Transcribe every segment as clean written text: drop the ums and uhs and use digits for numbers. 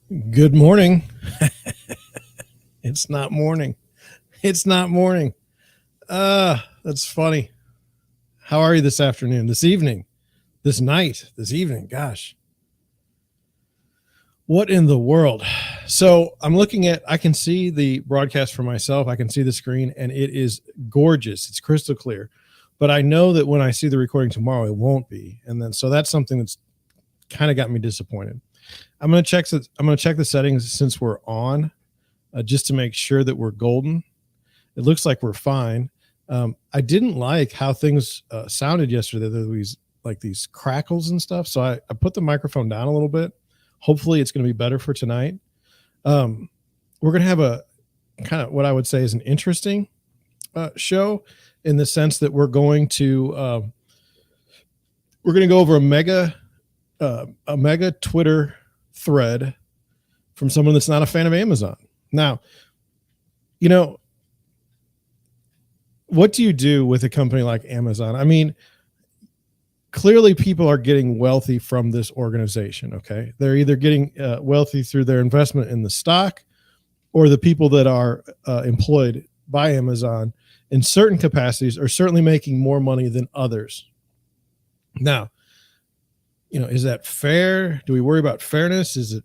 Good morning. It's not morning. It's not morning. That's funny. How are you this afternoon, this evening, this night, this evening? Gosh. What in the world? So I'm looking at, I can see the broadcast for myself. I can see the screen and it is gorgeous. It's crystal clear. But I know that when I see the recording tomorrow, it won't be. And then, so that's something that's kind of got me disappointed. I'm going to check the settings since we're on, just to make sure that we're golden. It looks like we're fine. I didn't like how things sounded yesterday. There were these crackles and stuff. So I put the microphone down a little bit. Hopefully it's going to be better for tonight. We're going to have a kind of what I would say is an interesting show, in the sense that we're going to go over a mega Twitter thread from someone that's not a fan of Amazon. Now, what do you do with a company like Amazon? I mean, clearly people are getting wealthy from this organization. Okay. They're either getting wealthy through their investment in the stock, or the people that are employed by Amazon in certain capacities are certainly making more money than others. Now, is that fair? Do we worry about fairness? Is it,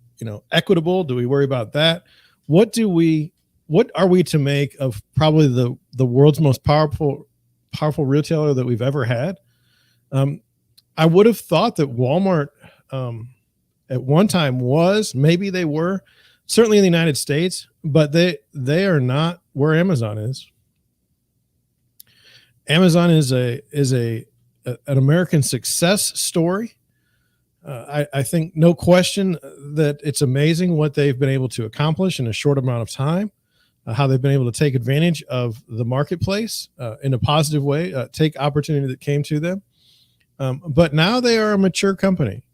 equitable? Do we worry about that? What are we to make of probably the world's most powerful retailer that we've ever had? I would have thought that Walmart at one time maybe they were, certainly in the United States, but they are not where Amazon is. Amazon is an American success story. I think no question that it's amazing what they've been able to accomplish in a short amount of time, how they've been able to take advantage of the marketplace in a positive way, take opportunity that came to them. But now they are a mature company.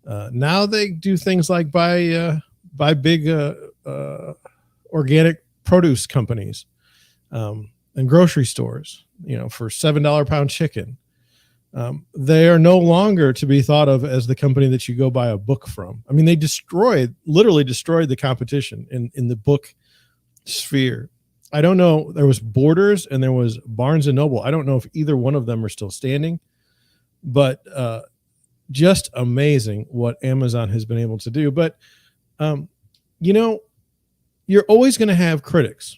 Now they do things like buy big organic produce companies and grocery stores, for $7 a pound chicken. They are no longer to be thought of as the company that you go buy a book from. I mean, they literally destroyed the competition in the book sphere. I don't know. There was Borders and there was Barnes and Noble. I don't know if either one of them are still standing, but just amazing what Amazon has been able to do. But, you're always going to have critics.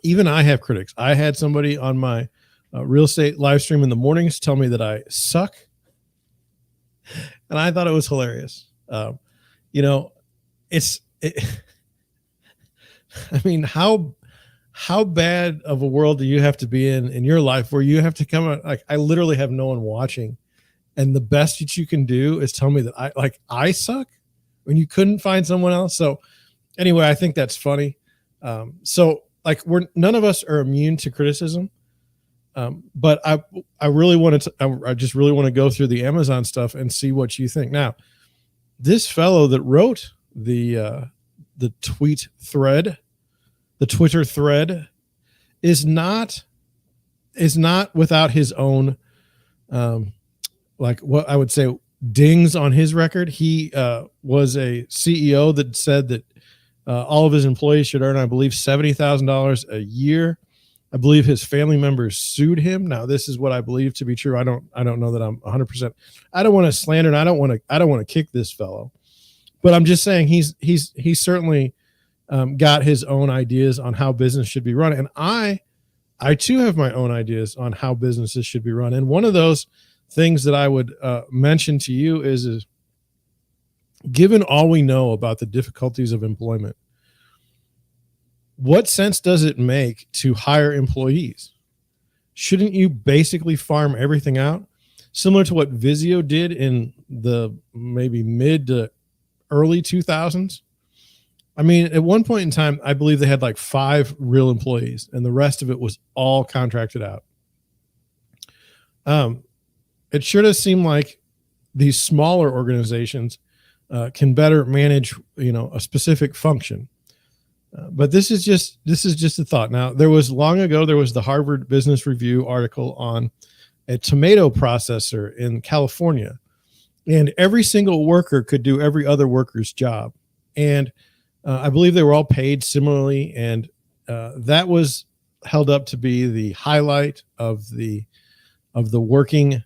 Even I have critics. I had somebody on my real estate live stream in the mornings tell me that I suck. And I thought it was hilarious. I mean, how bad of a world do you have to be in your life where you have to come out, like, I literally have no one watching, and the best that you can do is tell me that I suck when you couldn't find someone else. So anyway, I think that's funny. So none of us are immune to criticism. But I just really want to go through the Amazon stuff and see what you think. Now, this fellow that wrote the Twitter thread is not without his own, what I would say, dings on his record. He was a CEO that said that all of his employees should earn, I believe, $70,000 a year. I believe his family members sued him. Now, this is what I believe to be true. I don't know that I'm 100%. I don't want to slander, and I don't want to kick this fellow, but I'm just saying he's certainly got his own ideas on how business should be run, and I too have my own ideas on how businesses should be run. And one of those things that I would mention to you is given all we know about the difficulties of employment, what sense does it make to hire employees? Shouldn't you basically farm everything out? Similar to what Vizio did in the maybe mid to early 2000s. I mean, at one point in time, I believe they had like 5 real employees and the rest of it was all contracted out. It sure does seem like these smaller organizations can better manage, a specific function. But this is just a thought. Now, long ago, there was the Harvard Business Review article on a tomato processor in California. and every single worker could do every other worker's job. And I believe they were all paid similarly, and that was held up to be the highlight of the working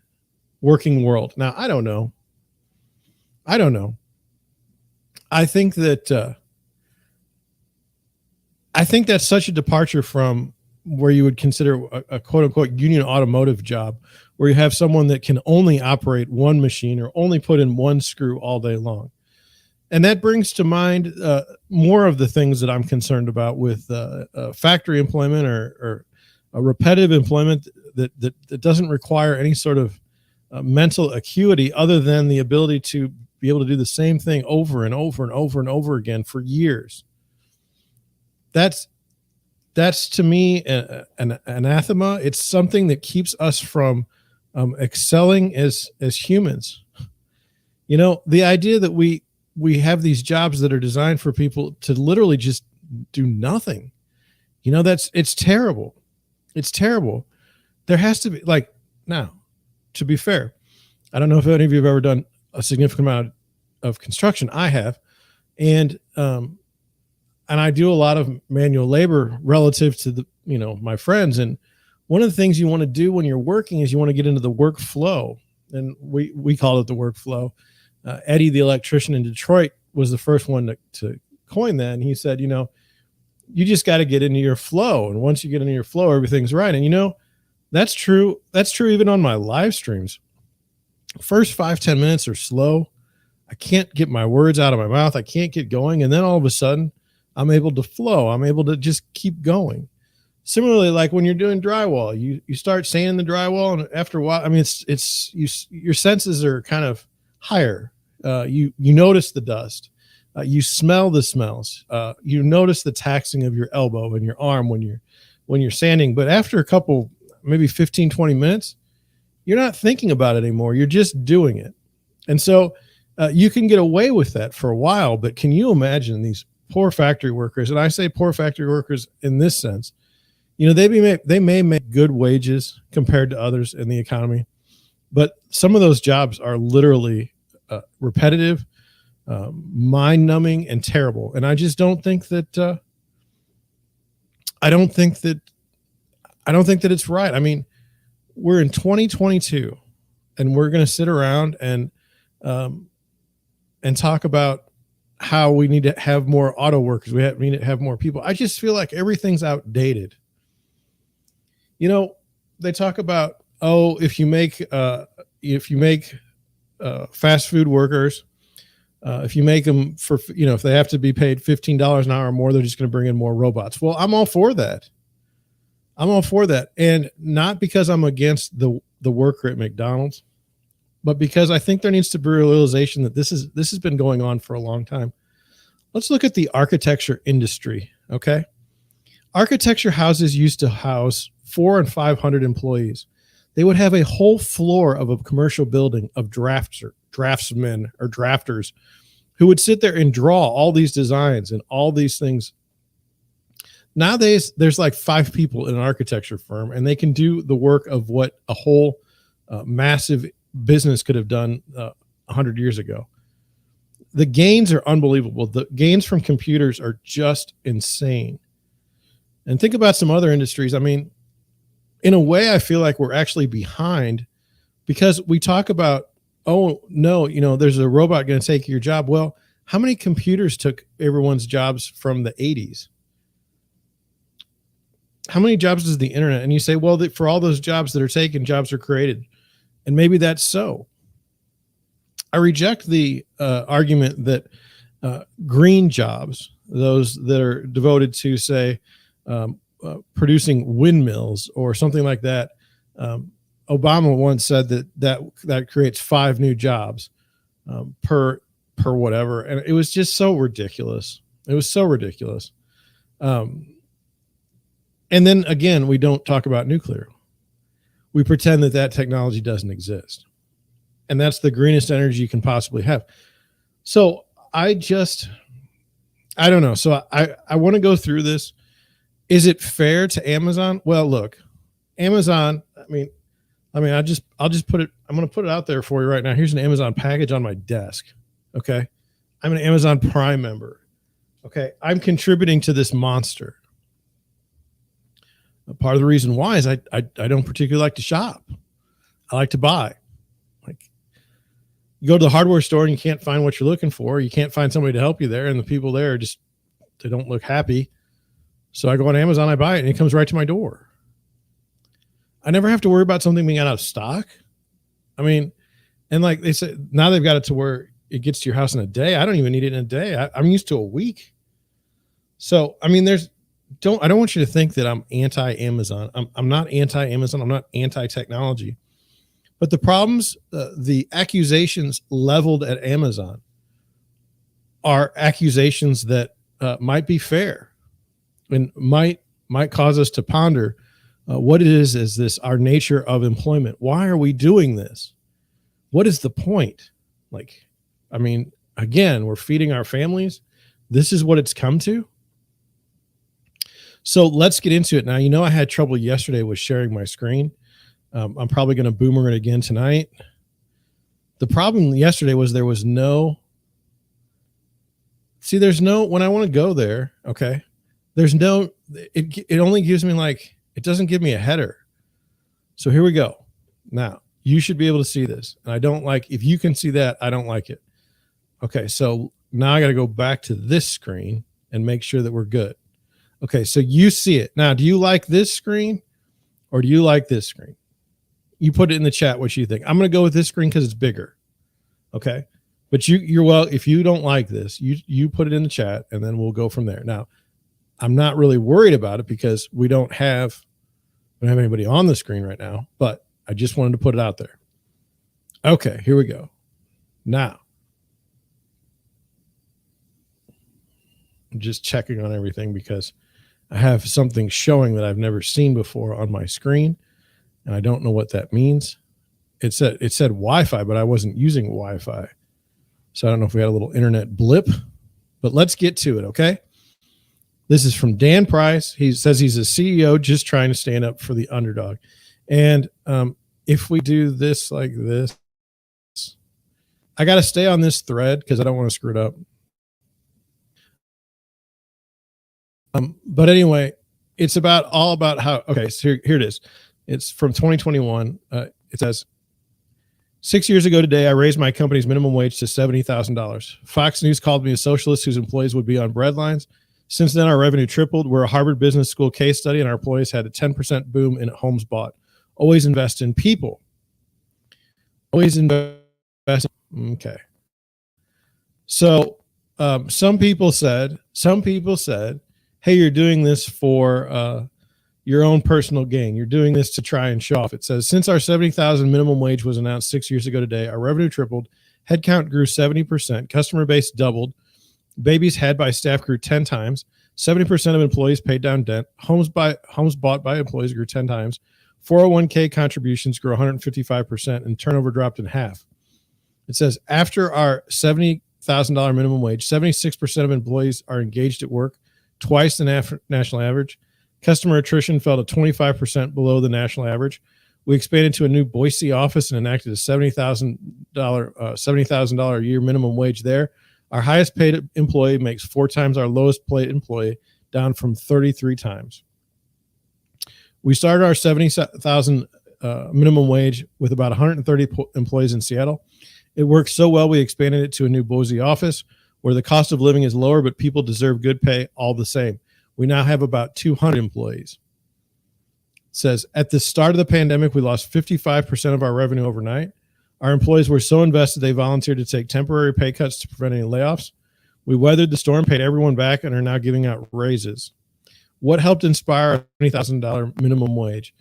world. Now, I don't know. I think that that's such a departure from where you would consider a quote unquote union automotive job, where you have someone that can only operate one machine or only put in one screw all day long. And that brings to mind more of the things that I'm concerned about with factory employment or a repetitive employment that doesn't require any sort of mental acuity other than the ability to be able to do the same thing over and over and over and over again for years. That's to me an anathema. It's something that keeps us from excelling as humans. You know, the idea that we have these jobs that are designed for people to literally just do nothing. You know, it's terrible. It's terrible. There has to be, like, now, to be fair, I don't know if any of you have ever done a significant amount of construction. I have. And I do a lot of manual labor relative to my friends. And one of the things you want to do when you're working is you want to get into the workflow. And we call it the workflow. Eddie, the electrician in Detroit, was the first one to coin that. And he said, you just got to get into your flow. And once you get into your flow, everything's right. And that's true. That's true even on my live streams. First 5-10 minutes are slow. I can't get my words out of my mouth. I can't get going. And then all of a sudden I'm able to flow. I'm able to just keep going. Similarly, like when you're doing drywall, you start sanding the drywall, and after a while, I mean, your senses are kind of higher. You notice the dust. You smell the smells. You notice the taxing of your elbow and your arm when you're sanding. But after a couple, maybe 15, 20 minutes, you're not thinking about it anymore. You're just doing it. And so you can get away with that for a while. But can you imagine these poor factory workers? And I say poor factory workers in this sense. They may make good wages compared to others in the economy, but some of those jobs are literally repetitive, mind-numbing, and terrible. And I just don't think that I don't think that it's right. I mean, we're in 2022, and we're going to sit around and talk about how we need to have more auto workers. We need to have more people. I just feel like everything's outdated. They talk about, if you make fast food workers, if you make them for, if they have to be paid $15 an hour or more, they're just going to bring in more robots. Well, I'm all for that. And not because I'm against the worker at McDonald's, but because I think there needs to be a realization that this has been going on for a long time. Let's look at the architecture industry. Okay. Architecture houses used to house 400 and 500 employees. They would have a whole floor of a commercial building of draftsmen or drafters who would sit there and draw all these designs and all these things. Nowadays, there's like 5 people in an architecture firm, and they can do the work of what a whole massive business could have done 100 years ago. The gains are unbelievable. The gains from computers are just insane. And think about some other industries. I mean, in a way, I feel like we're actually behind because we talk about, oh, no, there's a robot going to take your job. Well, how many computers took everyone's jobs from the 80s? How many jobs does the internet? And you say, well, for all those jobs that are taken, jobs are created. And maybe that's so. I reject the argument that green jobs, those that are devoted to, say, producing windmills or something like that. Obama once said that creates 5 new jobs per whatever, and it was just so ridiculous. It was so ridiculous. And then again, we don't talk about nuclear. We pretend that technology doesn't exist, and that's the greenest energy you can possibly have. So I don't know. So I want to go through this. Is it fair to Amazon? Well, look, Amazon, I mean, I mean, I'll just put it, I'm going to put it out there for you right now. Here's an Amazon package on my desk. Okay. I'm an Amazon Prime member. Okay. I'm contributing to this monster. Part of the reason why is I don't particularly like to shop. I like to buy. Like, you go to the hardware store and you can't find what you're looking for. You can't find somebody to help you there. And the people there just, they don't look happy. So I go on Amazon, I buy it, and it comes right to my door. I never have to worry about something being out of stock. I mean, and like they said, now they've got it to where it gets to your house in a day. I don't even need it in a day. I'm used to a week. So, I mean, I don't want you to think that I'm anti-Amazon. I'm not anti-Amazon. I'm not anti-technology. But the problems, the accusations leveled at Amazon are accusations that might be fair and might cause us to ponder what it is this our nature of employment. Why are we doing this? What is the point? Like, I mean, again, we're feeding our families. This is what it's come to. So let's get into it now. You know, I had trouble yesterday with sharing my screen. I'm probably going to boomer it again tonight. The problem yesterday was there was no, there's no, when I want to go there, okay, there's no, it only gives me like, it doesn't give me a header. So here we go. Now you should be able to see this. And I don't like, if you can see that, I don't like it. Okay. So now I got to go back to this screen and make sure that we're good. Okay. So you see it. Now, do you like this screen or do you like this screen? You put it in the chat what you think. I'm going to go with this screen because it's bigger. Okay. But you're well, if you don't like this, you put it in the chat and then we'll go from there. Now, I'm not really worried about it because we don't have anybody on the screen right now, but I just wanted to put it out there. Okay, here we go. Now, I'm just checking on everything because I have something showing that I've never seen before on my screen, and I don't know what that means. It said Wi-Fi, but I wasn't using Wi-Fi. So I don't know if we had a little internet blip, but let's get to it, okay? This is from Dan Price. He says he's a CEO just trying to stand up for the underdog. And if we do this like this, I got to stay on this thread because I don't want to screw it up. But anyway, it's all about how, okay, so here it is. It's from 2021. It says, 6 years ago today, I raised my company's minimum wage to $70,000. Fox News called me a socialist whose employees would be on breadlines. Since then, our revenue tripled. We're a Harvard Business School case study, and our employees had a 10% boom in homes bought. Always invest in people. Always invest. Okay. So some people said, hey, you're doing this for your own personal gain. You're doing this to try and show off. It says, since our $70,000 minimum wage was announced 6 years ago today, our revenue tripled, headcount grew 70%, customer base doubled, babies had by staff grew 10 times, 70% of employees paid down debt, homes bought by employees grew 10 times, 401k contributions grew 155%, and turnover dropped in half. It says, after our $70,000 minimum wage, 76% of employees are engaged at work, twice the national average. Customer attrition fell to 25% below the national average. We expanded to a new Boise office and enacted a $70,000 a year minimum wage there. Our highest paid employee makes 4 times our lowest paid employee, down from 33 times. We started our $70,000 minimum wage with about 130 employees in Seattle. It worked so well, we expanded it to a new Boise office where the cost of living is lower, but people deserve good pay all the same. We now have about 200 employees. It says, at the start of the pandemic, we lost 55% of our revenue overnight. Our employees were so invested, they volunteered to take temporary pay cuts to prevent any layoffs. We weathered the storm, paid everyone back, and are now giving out raises. What helped inspire a $20,000 minimum wage?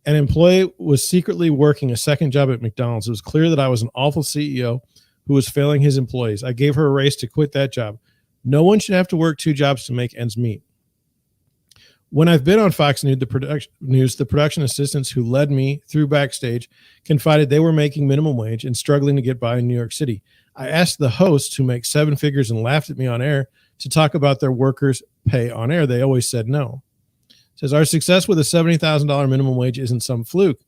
An employee was secretly working a second job at McDonald's. It was clear that I was an awful CEO who was failing his employees. I gave her a raise to quit that job. No one should have to work 2 jobs to make ends meet. When I've been on Fox News, the production assistants who led me through backstage confided they were making minimum wage and struggling to get by in New York City. I asked the hosts who make 7 figures and laughed at me on air to talk about their workers' pay on air. They always said no. It says, our success with a $70,000 minimum wage isn't some fluke.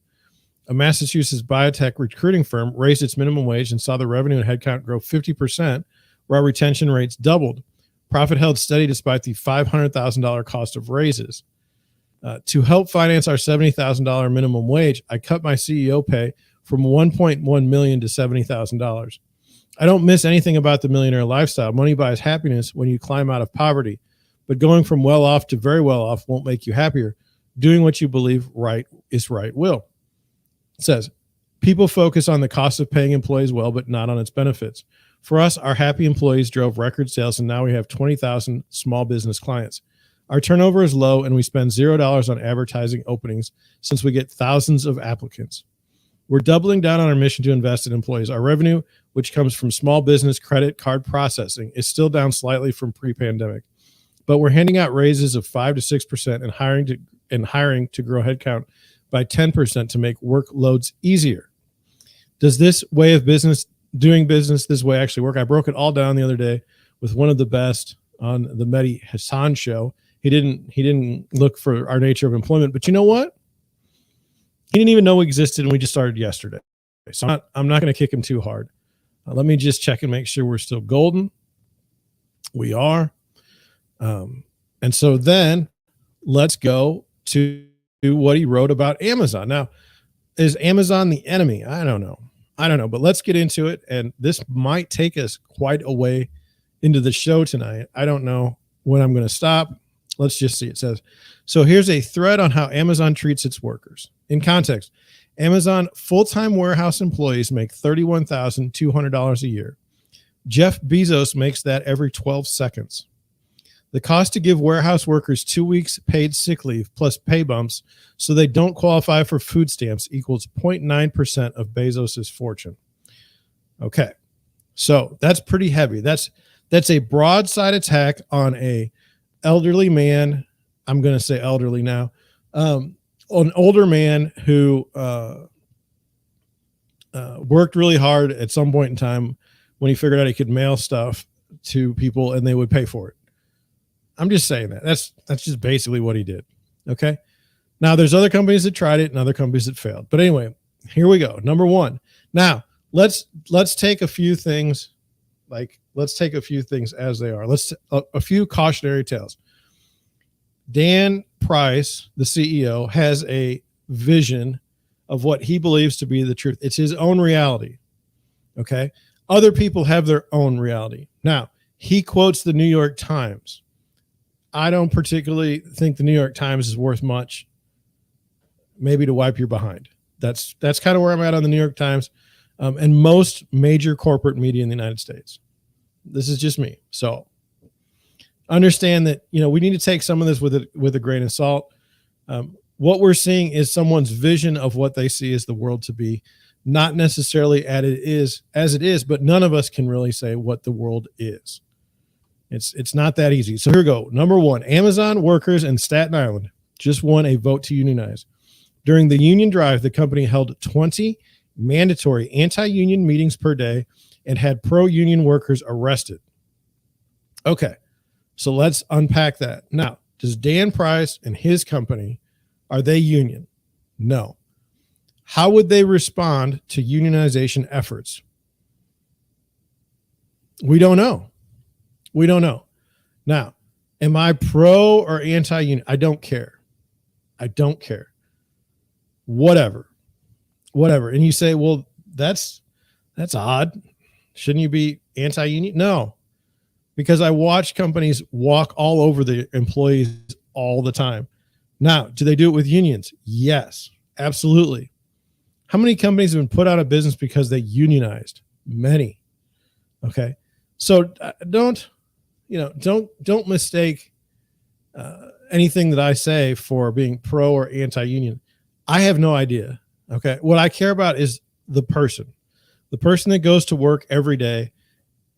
A Massachusetts biotech recruiting firm raised its minimum wage and saw the revenue and headcount grow 50%, while retention rates doubled. Profit held steady despite the $500,000 cost of raises. To help finance our $70,000 minimum wage, I cut my CEO pay from $1.1 million to $70,000. I don't miss anything about the millionaire lifestyle. Money buys happiness when you climb out of poverty, but going from well off to very well off won't make you happier. Doing what you believe right is right will. It says, people focus on the cost of paying employees well, but not on its benefits. For us, our happy employees drove record sales, and now we have 20,000 small business clients. Our turnover is low, and we spend $0 on advertising openings since we get thousands of applicants. We're doubling down on our mission to invest in employees. Our revenue, which comes from small business credit card processing, is still down slightly from pre-pandemic, but we're handing out raises of 5 to 6% and hiring to grow headcount by 10% to make workloads easier. Does this way of doing business this way actually work? I broke it all down the other day with one of the best on the Mehdi Hassan show. He didn't look for our nature of employment, but you know what? He didn't even know we existed, and we just started yesterday. So I'm not going to kick him too hard. Let me just check and make sure we're still golden. We are. And so then let's go to what he wrote about Amazon. Now, is Amazon the enemy? I don't know, but let's get into it. And this might take us quite a way into the show tonight. I don't know when I'm going to stop. Let's just see. It says, so here's a thread on how Amazon treats its workers. In context, Amazon full-time warehouse employees make $31,200 a year. Jeff Bezos makes that every 12 seconds. The cost to give warehouse workers 2 weeks paid sick leave plus pay bumps so they don't qualify for food stamps equals 0.9% of Bezos's fortune. Okay, so that's pretty heavy. That's a broadside attack on a elderly man. I'm going to say elderly now. An older man who worked really hard at some point in time when he figured out he could mail stuff to people and they would pay for it. I'm just saying that. That's just basically what he did. Okay. Now there's other companies that tried it and other companies that failed. But anyway, here we go. Number one. Now let's take a few things as they are. A few cautionary tales. Dan Price, the CEO, has a vision of what he believes to be the truth. It's his own reality. Okay. Other people have their own reality. Now, he quotes the New York Times. I don't particularly think the New York Times is worth much, maybe to wipe your behind. That's kind of where I'm at on the New York Times and most major corporate media in the United States. This is just me. So understand that, we need to take some of this with a grain of salt. What we're seeing is someone's vision of what they see as the world to be, not necessarily as it is, but none of us can really say what the world is. It's not that easy. So here we go. Number one, Amazon workers in Staten Island just won a vote to unionize. During the union drive, the company held 20 mandatory anti-union meetings per day and had pro-union workers arrested. Okay, so let's unpack that. Now, does Dan Price and his company, are they union? No. How would they respond to unionization efforts? We don't know. Now, am I pro or anti-union? I don't care. Whatever. And you say, well, that's odd. Shouldn't you be anti-union? No, because I watch companies walk all over the employees all the time. Now, do they do it with unions? Yes, absolutely. How many companies have been put out of business because they unionized? Many. Okay. So don't mistake anything that I say for being pro or anti-union. I have no idea. Okay. What I care about is the person that goes to work every day.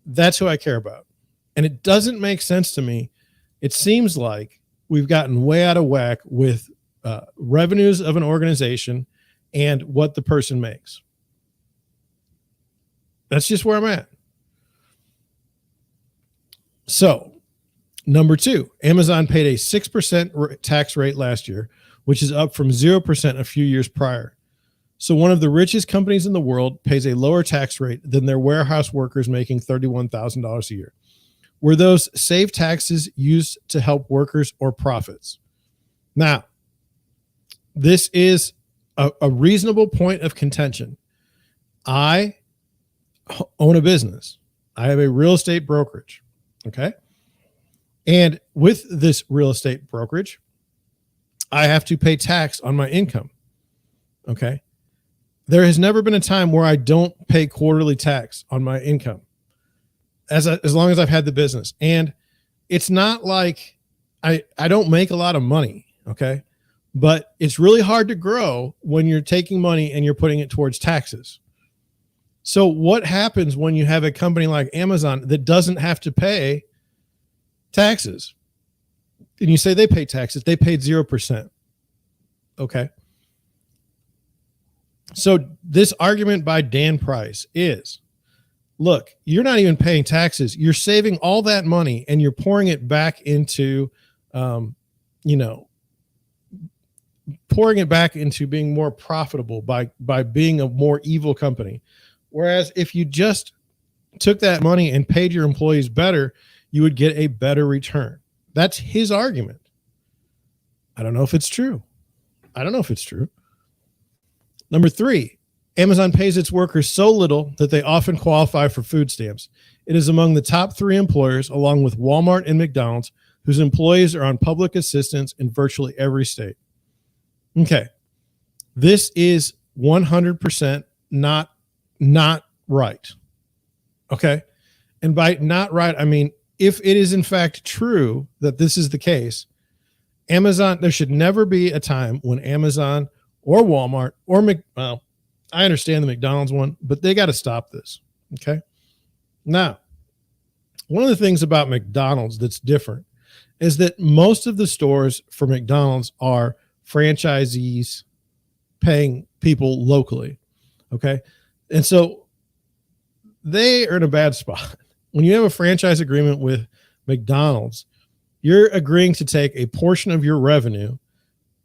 That's who I care about. And it doesn't make sense to me. It seems like we've gotten way out of whack with revenues of an organization and what the person makes. That's just where I'm at. So, number two, Amazon paid a 6% tax rate last year, which is up from 0% a few years prior. So one of the richest companies in the world pays a lower tax rate than their warehouse workers making $31,000 a year. Were those saved taxes used to help workers or profits? Now, this is a reasonable point of contention. I own a business. I have a real estate brokerage. Okay. And with this real estate brokerage, I have to pay tax on my income. Okay. There has never been a time where I don't pay quarterly tax on my income as long as I've had the business. And it's not like I don't make a lot of money. Okay. But it's really hard to grow when you're taking money and you're putting it towards taxes. So what happens when you have a company like Amazon that doesn't have to pay taxes? And you say they pay taxes, they paid 0%. Okay. So this argument by Dan Price is, look, you're not even paying taxes. You're saving all that money and you're pouring it back into, pouring it back into being more profitable by being a more evil company. Whereas if you just took that money and paid your employees better, you would get a better return. That's his argument. I don't know if it's true. Number 3, Amazon pays its workers so little that they often qualify for food stamps. It is among the top 3 employers, along with Walmart and McDonald's, whose employees are on public assistance in virtually every state. Okay. This is 100% not right. Okay. And by not right, I mean, if it is in fact true that this is the case, Amazon, there should never be a time when Amazon or Walmart or I understand the McDonald's one, but they got to stop this. Okay. Now, one of the things about McDonald's that's different is that most of the stores for McDonald's are franchisees paying people locally. Okay. And so they are in a bad spot. When you have a franchise agreement with McDonald's, you're agreeing to take a portion of your revenue,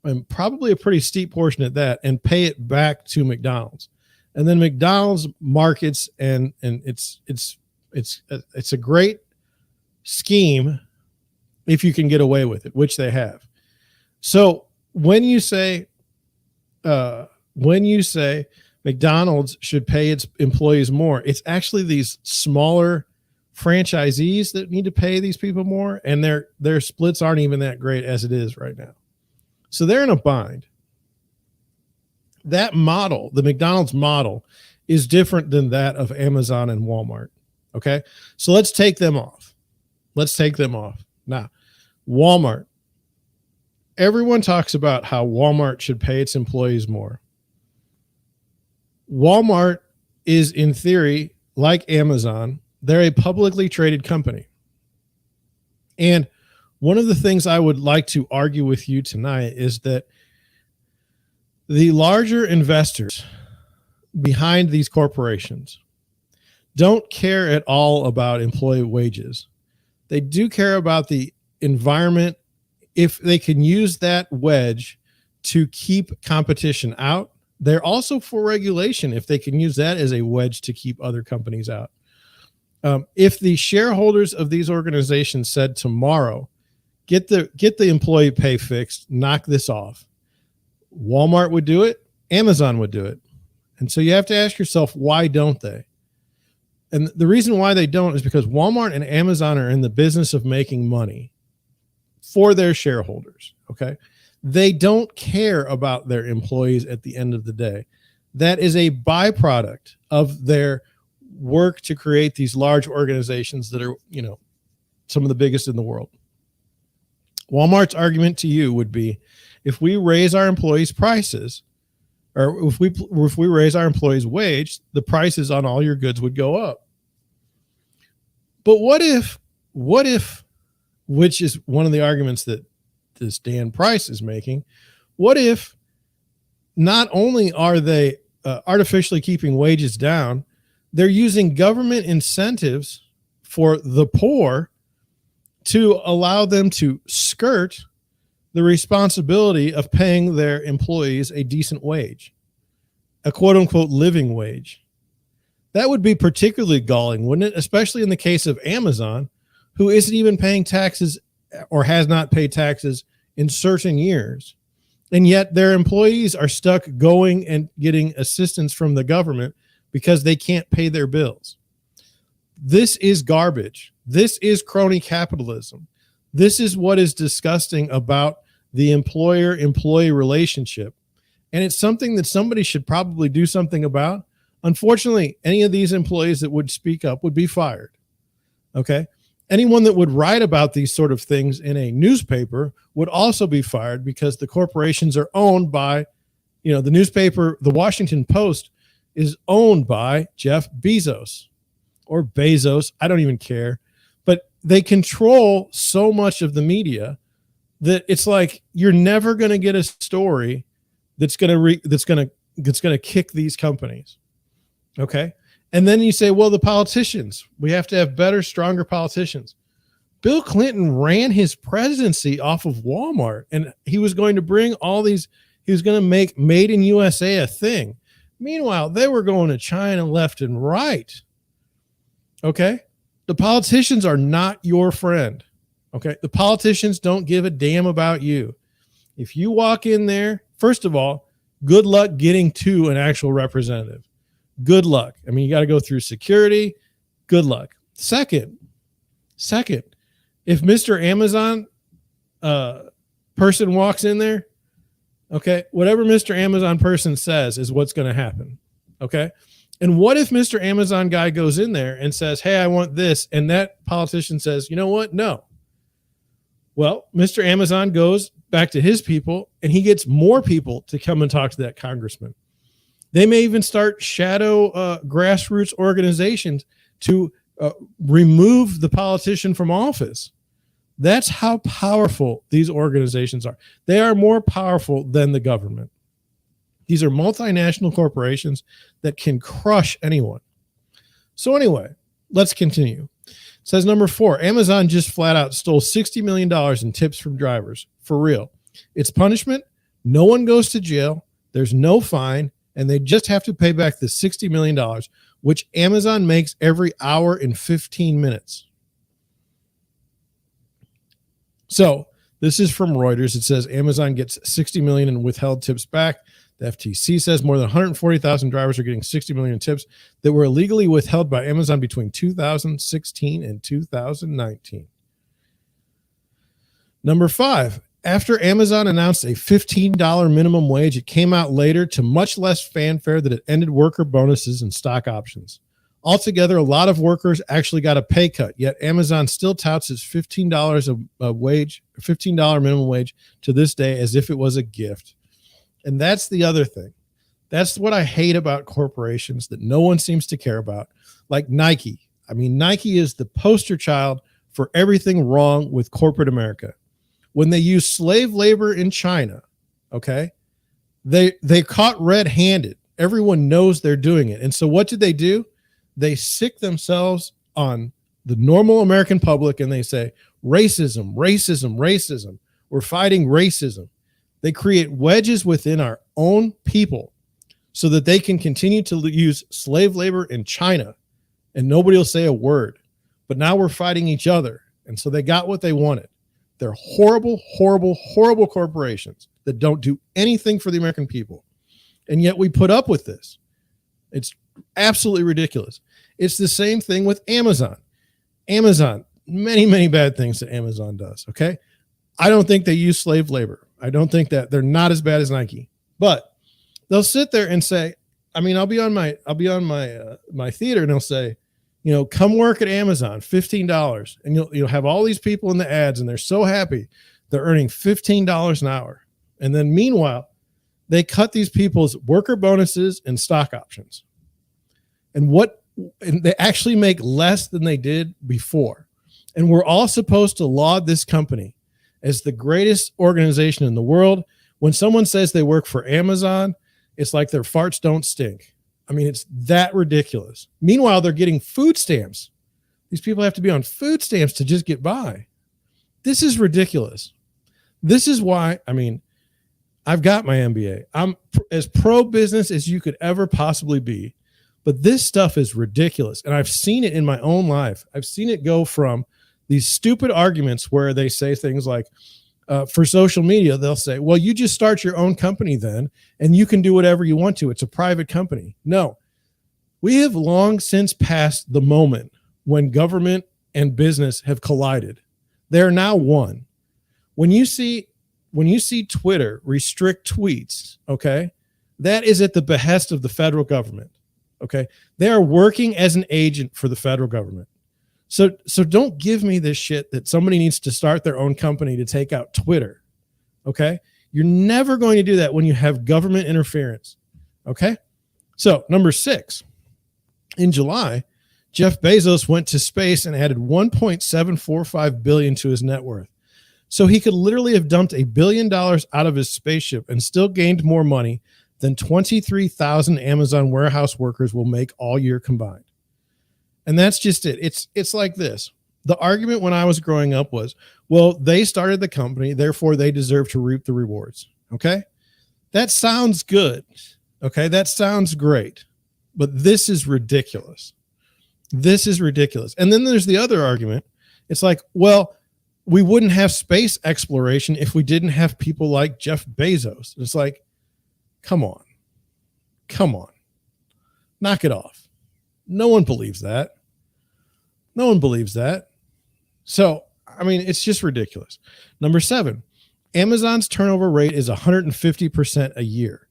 and probably a pretty steep portion at that, and pay it back to McDonald's. And then McDonald's markets, and it's a great scheme if you can get away with it, which they have. So when you say McDonald's should pay its employees more, it's actually these smaller franchisees that need to pay these people more, and their splits aren't even that great as it is right now. So they're in a bind. That model, the McDonald's model, is different than that of Amazon and Walmart. Okay. So let's take them off. Now, Walmart. Everyone talks about how Walmart should pay its employees more. Walmart is, in theory, like Amazon. They're a publicly traded company. And one of the things I would like to argue with you tonight is that the larger investors behind these corporations don't care at all about employee wages. They do care about the environment. If they can use that wedge to keep competition out, they're also for regulation if they can use that as a wedge to keep other companies out. If the shareholders of these organizations said tomorrow, get the employee pay fixed, knock this off, Walmart would do it, Amazon would do it. And so you have to ask yourself, why don't they? And the reason why they don't is because Walmart and Amazon are in the business of making money for their shareholders. Okay. They don't care about their employees at the end of the day. That is a byproduct of their work to create these large organizations that are, some of the biggest in the world. Walmart's argument to you would be, if we raise our employees' prices, or if we raise our employees' wage, the prices on all your goods would go up. But what if, which is one of the arguments that this Dan Price is making, what if not only are they artificially keeping wages down, they're using government incentives for the poor to allow them to skirt the responsibility of paying their employees a decent wage? a quote unquote living wage. That would be particularly galling, wouldn't it? Especially in the case of Amazon, who isn't even paying taxes or has not paid taxes in certain years. And yet their employees are stuck going and getting assistance from the government because they can't pay their bills. This is garbage. This is crony capitalism. This is what is disgusting about the employer-employee relationship. And it's something that somebody should probably do something about. Unfortunately, any of these employees that would speak up would be fired. Okay? Anyone that would write about these sort of things in a newspaper would also be fired because the corporations are owned by, the newspaper, the Washington Post is owned by Jeff Bezos or Bezos. I don't even care. But they control so much of the media that it's like you're never going to get a story that's going to kick these companies. Okay? And then you say, well, the politicians, we have to have better, stronger politicians. Bill Clinton ran his presidency off of Walmart, and he was going to bring he was going to make Made in USA a thing. Meanwhile, they were going to China left and right. Okay? The politicians are not your friend. Okay? The politicians don't give a damn about you. If you walk in there, first of all, good luck getting to an actual representative. Good luck. I mean, you got to go through security. Good luck. Second, if Mr. Amazon person walks in there, okay, whatever Mr. Amazon person says is what's going to happen. Okay. And what if Mr. Amazon guy goes in there and says, hey, I want this. And that politician says, you know what? No. Well, Mr. Amazon goes back to his people and he gets more people to come and talk to that congressman. They may even start shadow grassroots organizations to remove the politician from office. That's how powerful these organizations are. They are more powerful than the government. These are multinational corporations that can crush anyone. So anyway, let's continue. It says number 4, Amazon just flat out stole $60 million in tips from drivers. For real. It's punishment. No one goes to jail. There's no fine. And they just have to pay back the $60 million, which Amazon makes every hour in 15 minutes. So this is from Reuters. It says Amazon gets $60 million in withheld tips back. The FTC says more than 140,000 drivers are getting $60 million in tips that were illegally withheld by Amazon between 2016 and 2019. Number 5. After Amazon announced a $15 minimum wage, it came out later to much less fanfare that it ended worker bonuses and stock options. Altogether, a lot of workers actually got a pay cut, yet Amazon still touts its $15 a wage, $15 minimum wage to this day as if it was a gift. And that's the other thing. That's what I hate about corporations that no one seems to care about, like Nike. I mean, Nike is the poster child for everything wrong with corporate America. When they use slave labor in China, okay, they caught red-handed. Everyone knows they're doing it. And so what did they do? They sick themselves on the normal American public and they say, racism, racism, racism. We're fighting racism. They create wedges within our own people so that they can continue to use slave labor in China and nobody will say a word. But now we're fighting each other. And so they got what they wanted. They're horrible, horrible, horrible corporations that don't do anything for the American people. And yet we put up with this. It's absolutely ridiculous. It's the same thing with Amazon. Amazon, many, many bad things that Amazon does. Okay. I don't think they use slave labor. I don't think that they're not as bad as Nike, but they'll sit there and say, I mean, I'll be on my theater and they'll say, come work at Amazon, $15. And you'll have all these people in the ads and they're so happy they're earning $15 an hour. And then meanwhile, they cut these people's worker bonuses and stock options. And they actually make less than they did before. And we're all supposed to laud this company as the greatest organization in the world. When someone says they work for Amazon, it's like their farts don't stink. I mean, it's that ridiculous. Meanwhile, they're getting food stamps. These people have to be on food stamps to just get by. This is ridiculous. This is why, I mean, I've got my MBA. I'm as pro business as you could ever possibly be. But this stuff is ridiculous. And I've seen it in my own life. I've seen it go from these stupid arguments where they say things like, for social media, they'll say, well, you just start your own company then, and you can do whatever you want to. It's a private company. No, we have long since passed the moment when government and business have collided. They're now one. When you see Twitter restrict tweets, okay, that is at the behest of the federal government. Okay, they are working as an agent for the federal government. So don't give me this shit that somebody needs to start their own company to take out Twitter. Okay, you're never going to do that when you have government interference. Okay, so number 6, in July, Jeff Bezos went to space and added 1.745 billion to his net worth. So he could literally have dumped $1 billion out of his spaceship and still gained more money than 23,000 Amazon warehouse workers will make all year combined. And that's just it. It's like this. The argument when I was growing up was, well, they started the company, therefore they deserve to reap the rewards. Okay? That sounds good. Okay? That sounds great. But this is ridiculous. This is ridiculous. And then there's the other argument. It's like, well, we wouldn't have space exploration if we didn't have people like Jeff Bezos. It's like, come on. Come on. Knock it off. No one believes that. No one believes that. So, I mean, it's just ridiculous. Number 7, Amazon's turnover rate is 150% a year.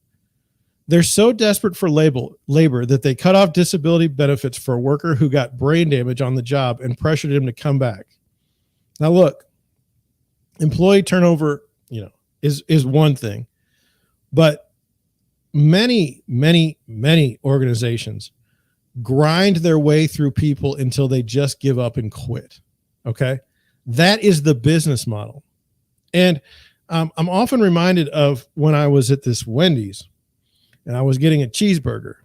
They're so desperate for labor that they cut off disability benefits for a worker who got brain damage on the job and pressured him to come back. Now, look, employee turnover, is one thing, but many organizations grind their way through people until they just give up and quit. Okay. That is the business model. And I'm often reminded of when I was at this Wendy's and I was getting a cheeseburger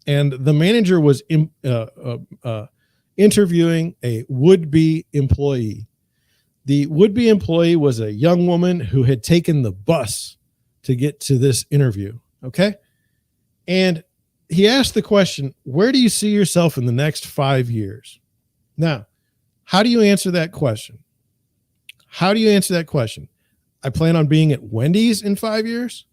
and the manager was interviewing a would-be employee. The would-be employee was a young woman who had taken the bus to get to this interview. Okay. And he asked the question, where do you see yourself in the next 5 years? Now, how do you answer that question? How do you answer that question? I plan on being at Wendy's in 5 years.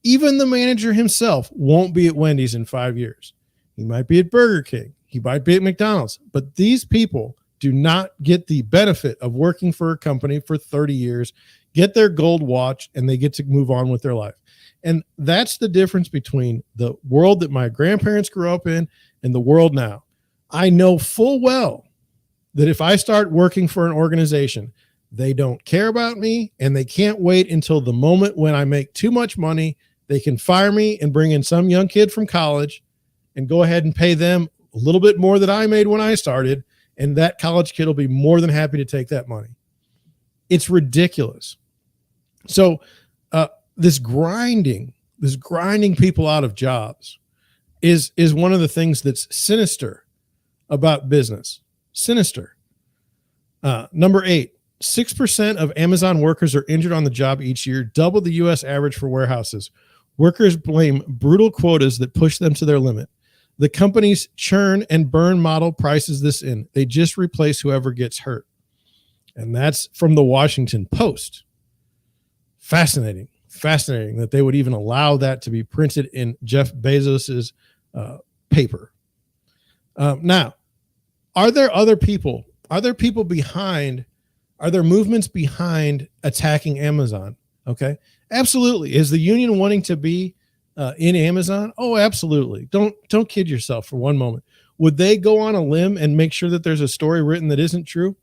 Even the manager himself won't be at Wendy's in 5 years. He might be at Burger King. He might be at McDonald's. But these people do not get the benefit of working for a company for 30 years, get their gold watch, and they get to move on with their life. And that's the difference between the world that my grandparents grew up in and the world now. I know full well that if I start working for an organization, they don't care about me and they can't wait until the moment when I make too much money, they can fire me and bring in some young kid from college and go ahead and pay them a little bit more than I made when I started. And that college kid will be more than happy to take that money. It's ridiculous. So, this grinding people out of jobs is one of the things that's sinister about business. Sinister. Number 8, 6% of Amazon workers are injured on the job each year, double the U.S. average for warehouses. Workers blame brutal quotas that push them to their limit. The company's churn and burn model prices this in. They just replace whoever gets hurt. And that's from the Washington Post. Fascinating that they would even allow that to be printed in Jeff Bezos's paper. Now, are there other people? Are there people behind? Are there movements behind attacking Amazon? Okay, absolutely. Is the union wanting to be in Amazon? Oh, absolutely. Don't kid yourself for one moment. Would they go on a limb and make sure that there's a story written that isn't true?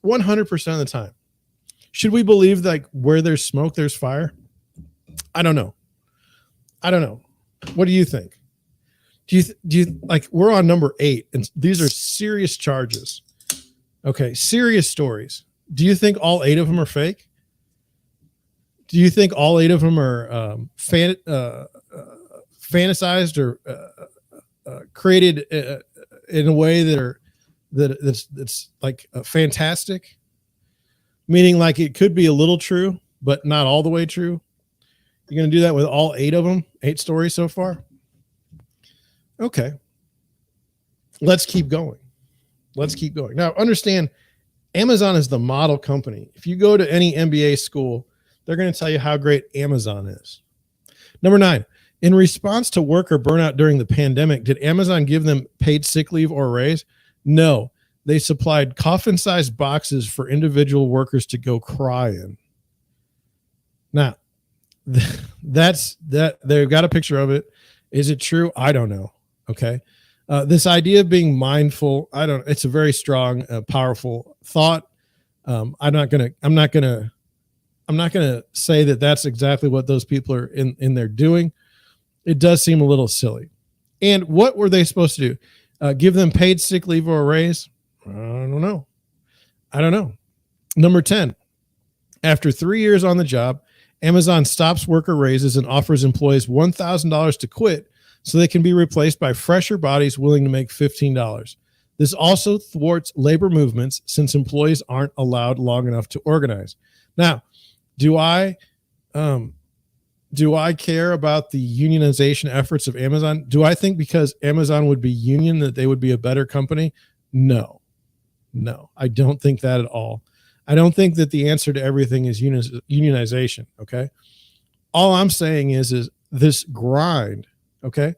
100% of the time. Should we believe like where there's smoke, there's fire? I don't know. What do you think? Do you like, we're on number 8 and these are serious charges. Okay. Serious stories. Do you think all 8 of them are fake? Do you think all 8 of them are fantasized or created in a way that's like fantastic? Meaning like it could be a little true, but not all the way true. You're going to do that with all 8 of them? 8 stories so far? Okay. Let's keep going. Let's keep going. Now, understand, Amazon is the model company. If you go to any MBA school, they're going to tell you how great Amazon is. Number 9, in response to worker burnout during the pandemic, did Amazon give them paid sick leave or a raise? No. They supplied coffin-sized boxes for individual workers to go cry in. Now, that's that. They've got a picture of it. Is it true? I don't know. Okay. This idea of being mindful, it's a very strong, powerful thought. I'm not going to say that that's exactly what those people are in there doing. It does seem a little silly. And what were they supposed to do? Give them paid sick leave or a raise? I don't know. Number 10, after 3 years on the job, Amazon stops worker raises and offers employees $1,000 to quit so they can be replaced by fresher bodies willing to make $15. This also thwarts labor movements since employees aren't allowed long enough to organize. Now, do I care about the unionization efforts of Amazon? Do I think because Amazon would be union that they would be a better company? No, I don't think that at all. I don't think that the answer to everything is unionization. Okay. All I'm saying is this grind. Okay.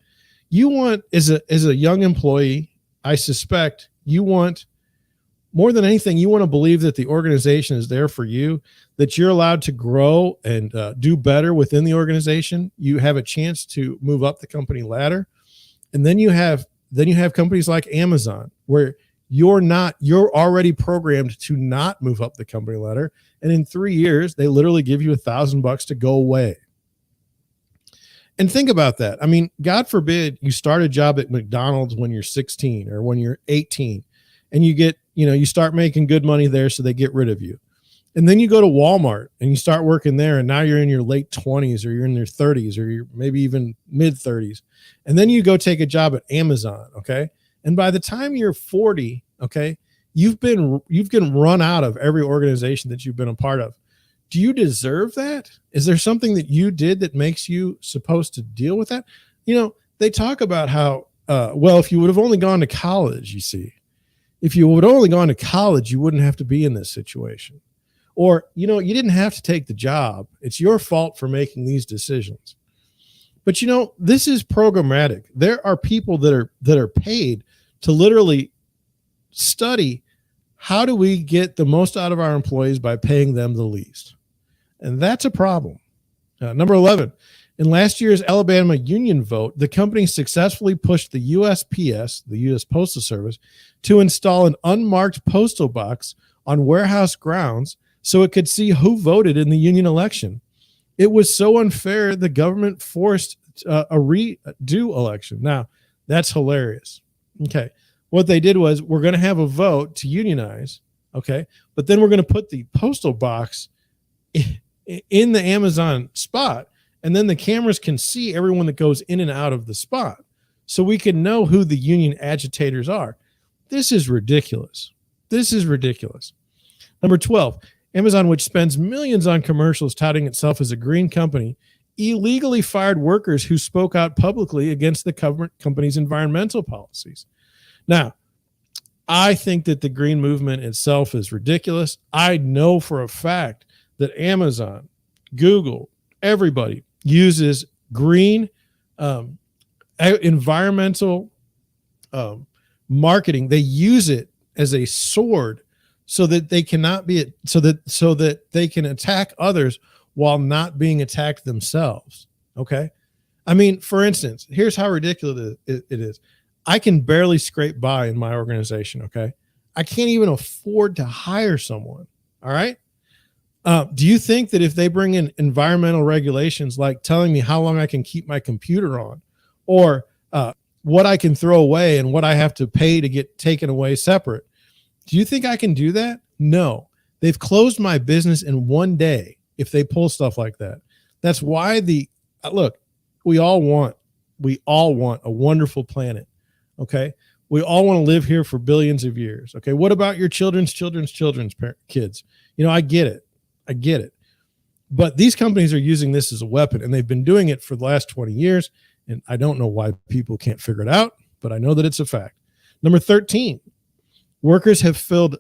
You want, as a young employee, I suspect you want more than anything, you want to believe that the organization is there for you, that you're allowed to grow and do better within the organization. You have a chance to move up the company ladder. And then you have companies like Amazon where you're already programmed to not move up the company ladder. And in 3 years, they literally give you $1,000 to go away. And think about that. I mean, God forbid you start a job at McDonald's when you're 16 or when you're 18 and you start making good money there. So they get rid of you. And then you go to Walmart and you start working there. And now you're in your late 20s or you're in your 30s or you're maybe even mid 30s. And then you go take a job at Amazon. Okay. And by the time you're 40, okay, you've been run out of every organization that you've been a part of. Do you deserve that? Is there something that you did that makes you supposed to deal with that? They talk about how, if you would have only gone to college, you see, if you would have only gone to college, you wouldn't have to be in this situation. Or, you didn't have to take the job. It's your fault for making these decisions. But, this is programmatic. There are people that are paid to literally study how do we get the most out of our employees by paying them the least. And that's a problem. Number 11, in last year's Alabama union vote, the company successfully pushed the USPS, the U.S. Postal Service, to install an unmarked postal box on warehouse grounds so it could see who voted in the union election. It was so unfair, the government forced a redo election. Now, that's hilarious. Okay. What they did was we're going to have a vote to unionize. Okay. But then we're going to put the postal box in the Amazon spot. And then the cameras can see everyone that goes in and out of the spot. So we can know who the union agitators are. This is ridiculous. Number 12, Amazon, which spends millions on commercials touting itself as a green company, illegally fired workers who spoke out publicly against the company's environmental policies. Now, I think that the green movement itself is ridiculous. I know for a fact that Amazon, Google, everybody uses green environmental marketing. They use it as a sword so that they can attack others while not being attacked themselves. Okay. I mean, for instance, here's how ridiculous it is. I can barely scrape by in my organization. Okay. I can't even afford to hire someone. All right. Do you think that if they bring in environmental regulations, like telling me how long I can keep my computer on or what I can throw away and what I have to pay to get taken away separate, do you think I can do that? No. They've closed my business in one day if they pull stuff like that. That's why look, we all want a wonderful planet. Okay. We all want to live here for billions of years. Okay. What about your children's kids? I get it. But these companies are using this as a weapon, and they've been doing it for the last 20 years. And I don't know why people can't figure it out, but I know that it's a fact. Number 13, workers have filed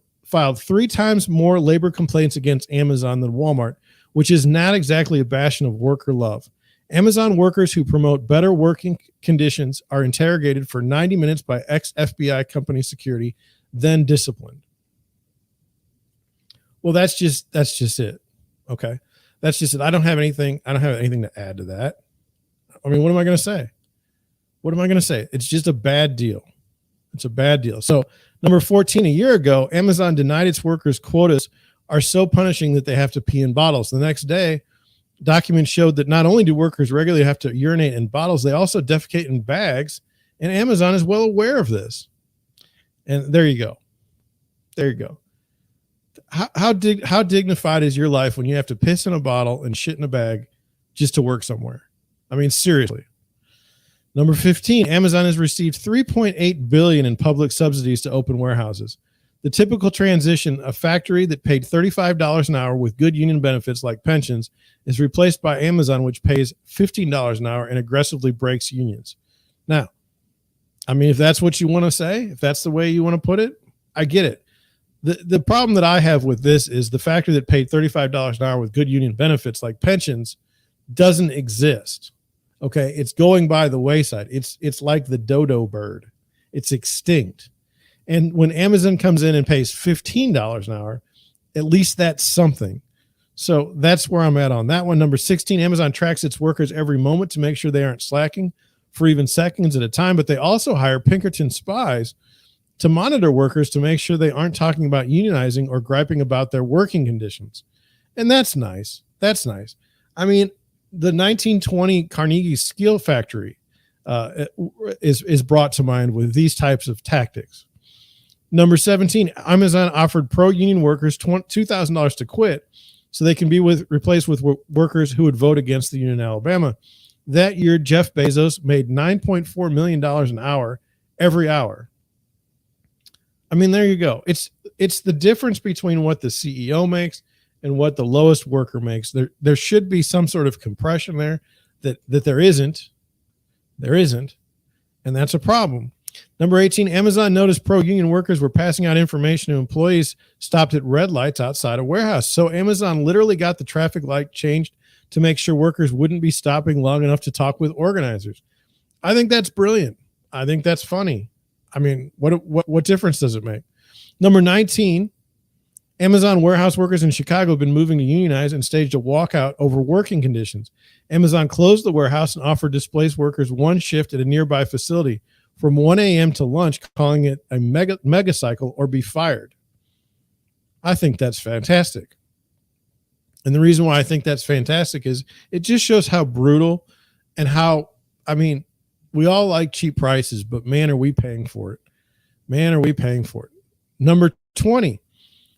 3 times more labor complaints against Amazon than Walmart, which is not exactly a bastion of worker love. Amazon workers who promote better working conditions are interrogated for 90 minutes by ex-FBI company security, then disciplined. Well, that's just it. Okay. That's just it. I don't have anything to add to that. I mean, what am I going to say? What am I going to say? It's just a bad deal. It's a bad deal. So number 14, a year ago, Amazon denied its workers quotas are so punishing that they have to pee in bottles. The next day, documents showed that not only do workers regularly have to urinate in bottles, they also defecate in bags, and Amazon is well aware of this. And there you go. There you go. How dignified is your life when you have to piss in a bottle and shit in a bag just to work somewhere? I mean, seriously. Number 15, Amazon has received $3.8 billion in public subsidies to open warehouses. The typical transition, a factory that paid $35 an hour with good union benefits like pensions, is replaced by Amazon, which pays $15 an hour and aggressively breaks unions. Now, I mean, if that's what you want to say, if that's the way you want to put it, I get it. The problem that I have with this is the factory that paid $35 an hour with good union benefits like pensions doesn't exist. Okay, it's going by the wayside. It's like the dodo bird. It's extinct. And when Amazon comes in and pays $15 an hour, at least that's something. So that's where I'm at on that one. Number 16, Amazon tracks its workers every moment to make sure they aren't slacking for even seconds at a time, but they also hire Pinkerton spies to monitor workers to make sure they aren't talking about unionizing or griping about their working conditions. And that's nice. That's nice. I mean, the 1920 Carnegie Steel Factory is brought to mind with these types of tactics. Number 17, Amazon offered pro-union workers $2,000 to quit so they can be replaced with workers who would vote against the union in Alabama. That year, Jeff Bezos made $9.4 million an hour every hour. I mean, there you go. It's the difference between what the CEO makes and what the lowest worker makes. There should be some sort of compression there that there isn't. There isn't, and that's a problem. Number 18, Amazon noticed pro-union workers were passing out information to employees stopped at red lights outside a warehouse. So Amazon literally got the traffic light changed to make sure workers wouldn't be stopping long enough to talk with organizers. I think that's brilliant. I think that's funny. I mean, what difference does it make? Number 19, Amazon warehouse workers in Chicago have been moving to unionize and staged a walkout over working conditions. Amazon closed the warehouse and offered displaced workers one shift at a nearby facility from 1 a.m. to lunch, calling it a mega cycle or be fired. I think that's fantastic. And the reason why I think that's fantastic is it just shows how brutal and how, I mean, we all like cheap prices, but man, are we paying for it? Man, are we paying for it? Number 20,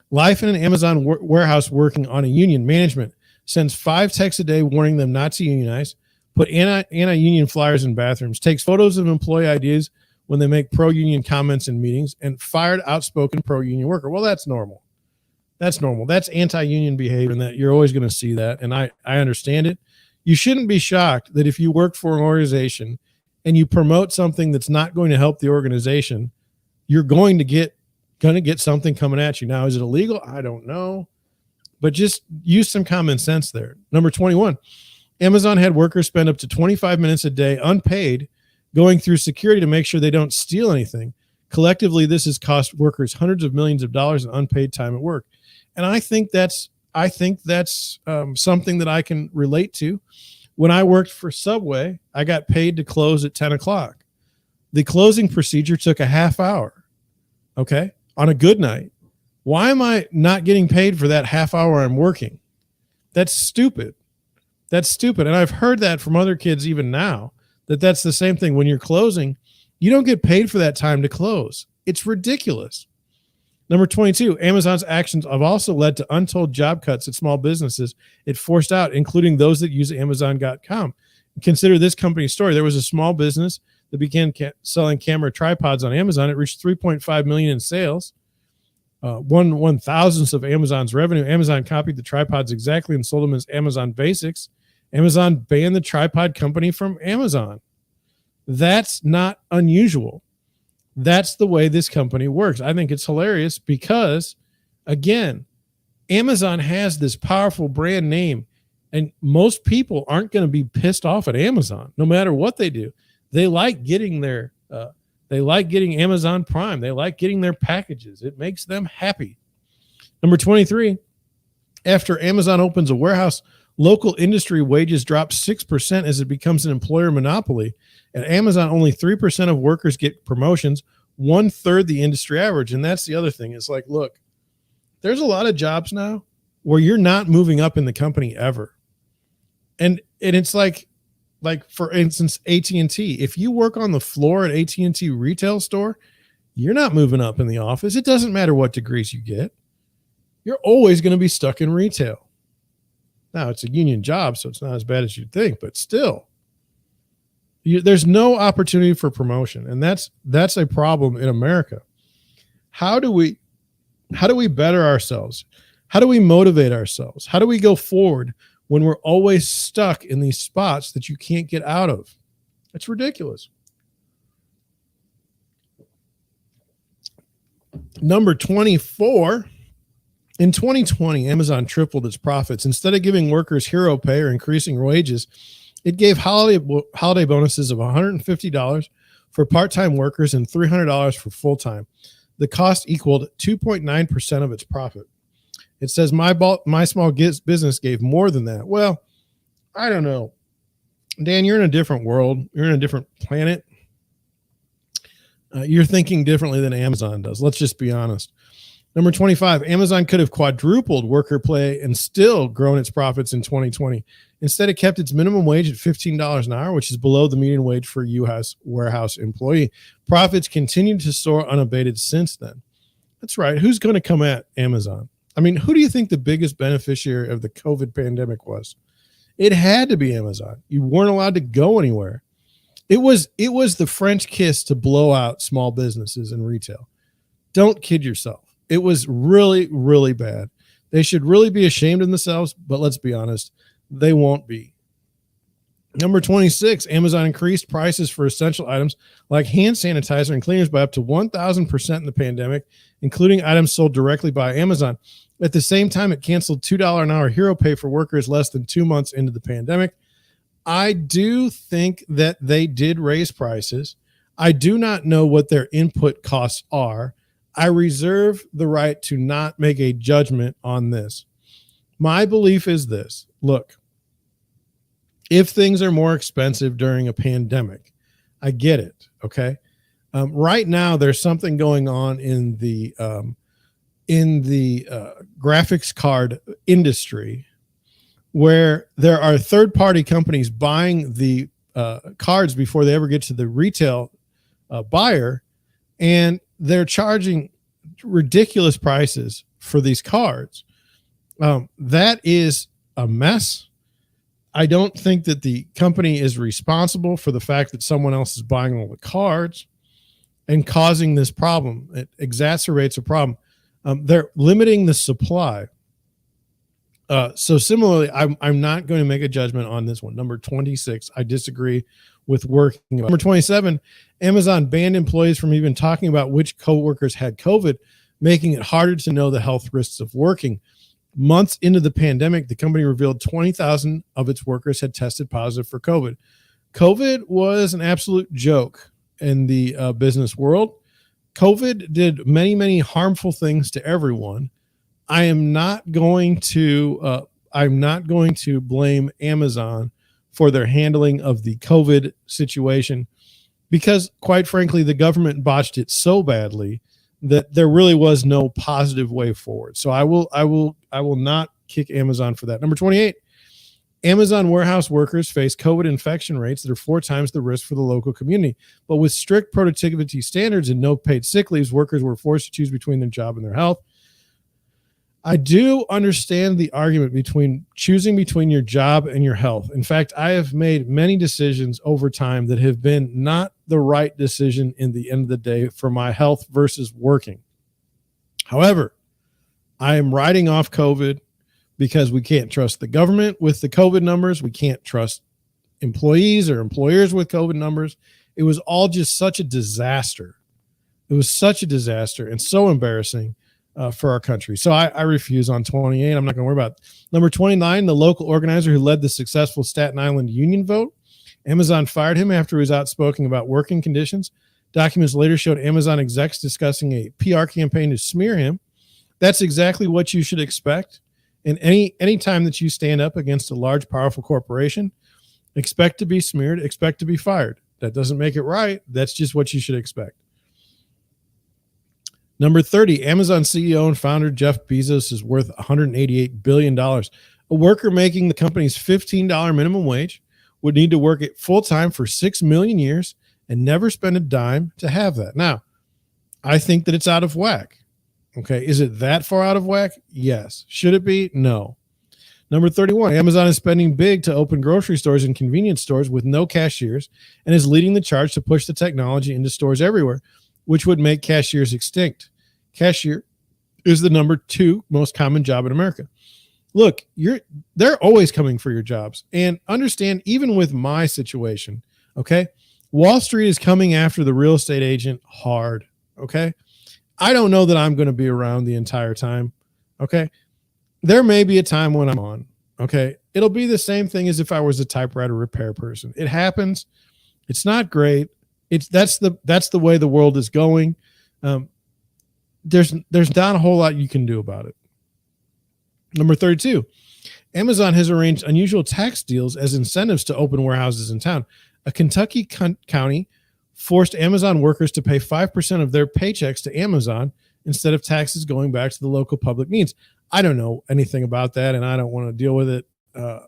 life in an Amazon warehouse working on a union. Management sends 5 texts a day warning them not to unionize, put anti-union flyers in bathrooms, takes photos of employee ideas when they make pro-union comments in meetings, and fired outspoken pro-union worker. Well, that's normal. That's normal. That's anti-union behavior, and that you're always going to see that, and I understand it. You shouldn't be shocked that if you work for an organization and you promote something that's not going to help the organization, you're going to get something coming at you. Now, is it illegal? I don't know, but just use some common sense there. Number 21, Amazon had workers spend up to 25 minutes a day unpaid going through security to make sure they don't steal anything. Collectively, this has cost workers hundreds of millions of dollars in unpaid time at work. And I think that's something that I can relate to. When I worked for Subway, I got paid to close at 10 o'clock. The closing procedure took a half hour, okay, on a good night. Why am I not getting paid for that half hour I'm working? That's stupid. That's stupid. And I've heard that from other kids even now, that's the same thing. When you're closing, you don't get paid for that time to close. It's ridiculous. Number 22, Amazon's actions have also led to untold job cuts at small businesses it forced out, including those that use Amazon.com. Consider this company's story. There was a small business that began selling camera tripods on Amazon. It reached $3.5 million in sales. one thousandth of Amazon's revenue. Amazon copied the tripods exactly and sold them as Amazon Basics. Amazon banned the tripod company from Amazon. That's not unusual. That's the way this company works. I think it's hilarious because, again, Amazon has this powerful brand name, and most people aren't going to be pissed off at Amazon no matter what they do. They like getting getting Amazon Prime. They like getting their packages. It makes them happy. Number 23, after Amazon opens a warehouse, local industry wages drop 6% as it becomes an employer monopoly. At Amazon, only 3% of workers get promotions, 1/3 the industry average. And that's the other thing. It's like, look, there's a lot of jobs now where you're not moving up in the company ever. And it's like for instance, AT&T. If you work on the floor at AT&T retail store, you're not moving up in the office. It doesn't matter what degrees you get. You're always going to be stuck in retail. Now, it's a union job, so it's not as bad as you'd think, but still, there's no opportunity for promotion, and that's a problem in America. How do we better ourselves? How do we motivate ourselves? How do we go forward when we're always stuck in these spots that you can't get out of? It's ridiculous. Number 24. In 2020, Amazon tripled its profits. Instead of giving workers hero pay or increasing wages, it gave holiday bonuses of $150 for part-time workers and $300 for full-time. The cost equaled 2.9% of its profit. It says my small business gave more than that. Well, I don't know. Dan, you're in a different world. You're in a different planet. You're thinking differently than Amazon does. Let's just be honest. Number 25, Amazon could have quadrupled worker pay and still grown its profits in 2020. Instead, it kept its minimum wage at $15 an hour, which is below the median wage for a U.S. warehouse employee. Profits continued to soar unabated since then. That's right. Who's going to come at Amazon? I mean, who do you think the biggest beneficiary of the COVID pandemic was? It had to be Amazon. You weren't allowed to go anywhere. It was the French kiss to blow out small businesses and retail. Don't kid yourself. It was really, really bad. They should really be ashamed of themselves, but let's be honest, they won't be. Number 26, Amazon increased prices for essential items like hand sanitizer and cleaners by up to 1,000% in the pandemic, including items sold directly by Amazon. At the same time, it canceled $2 an hour hero pay for workers less than 2 months into the pandemic. I do think that they did raise prices. I do not know what their input costs are. I reserve the right to not make a judgment on this. My belief is this. Look, if things are more expensive during a pandemic, I get it, okay? Right now, there's something going on in the graphics card industry where there are third-party companies buying the cards before they ever get to the retail buyer, and they're charging ridiculous prices for these cards. That is a mess. I don't think that the company is responsible for the fact that someone else is buying all the cards and causing this problem. It exacerbates a problem. They're limiting the supply. So similarly, I'm not going to make a judgment on this one. Number 26, I disagree with working. Number 27, Amazon banned employees from even talking about which coworkers had COVID, making it harder to know the health risks of working. Months into the pandemic, the company revealed 20,000 of its workers had tested positive for COVID. COVID was an absolute joke in the business world. COVID did many, many harmful things to everyone. I'm not going to blame Amazon for their handling of the COVID situation because, quite frankly, the government botched it so badly that there really was no positive way forward. So I will not kick Amazon for that. Number 28, Amazon warehouse workers face COVID infection rates that are 4 times the risk for the local community. But with strict productivity standards and no paid sick leaves, workers were forced to choose between their job and their health. I do understand the argument between choosing between your job and your health. In fact, I have made many decisions over time that have been not the right decision in the end of the day for my health versus working. However, I am writing off COVID because we can't trust the government with the COVID numbers. We can't trust employees or employers with COVID numbers. It was all just such a disaster. It was such a disaster and so embarrassing for our country. So I refuse on 28. I'm not going to worry about it. Number 29, the local organizer who led the successful Staten Island union vote. Amazon fired him after he was outspoken about working conditions. Documents later showed Amazon execs discussing a PR campaign to smear him. That's exactly what you should expect. And any time that you stand up against a large, powerful corporation, expect to be smeared, expect to be fired. That doesn't make it right. That's just what you should expect. Number 30, Amazon CEO and founder Jeff Bezos is worth $188 billion. A worker making the company's $15 minimum wage would need to work it full-time for 6 million years and never spend a dime to have that. Now, I think that it's out of whack. Okay, is it that far out of whack? Yes. Should it be? No. Number 31, Amazon is spending big to open grocery stores and convenience stores with no cashiers and is leading the charge to push the technology into stores everywhere, which would make cashiers extinct. Cashier is the number 2 most common job in America. Look, they're always coming for your jobs. And understand, even with my situation, okay, Wall Street is coming after the real estate agent hard, okay? I don't know that I'm going to be around the entire time, okay? There may be a time when I'm on, okay? It'll be the same thing as if I was a typewriter repair person. It happens. It's not great. That's the way the world is going. There's not a whole lot you can do about it. Number 32, Amazon has arranged unusual tax deals as incentives to open warehouses in town. A Kentucky county forced Amazon workers to pay 5% of their paychecks to Amazon instead of taxes going back to the local public needs. I don't know anything about that, and I don't want to deal with it.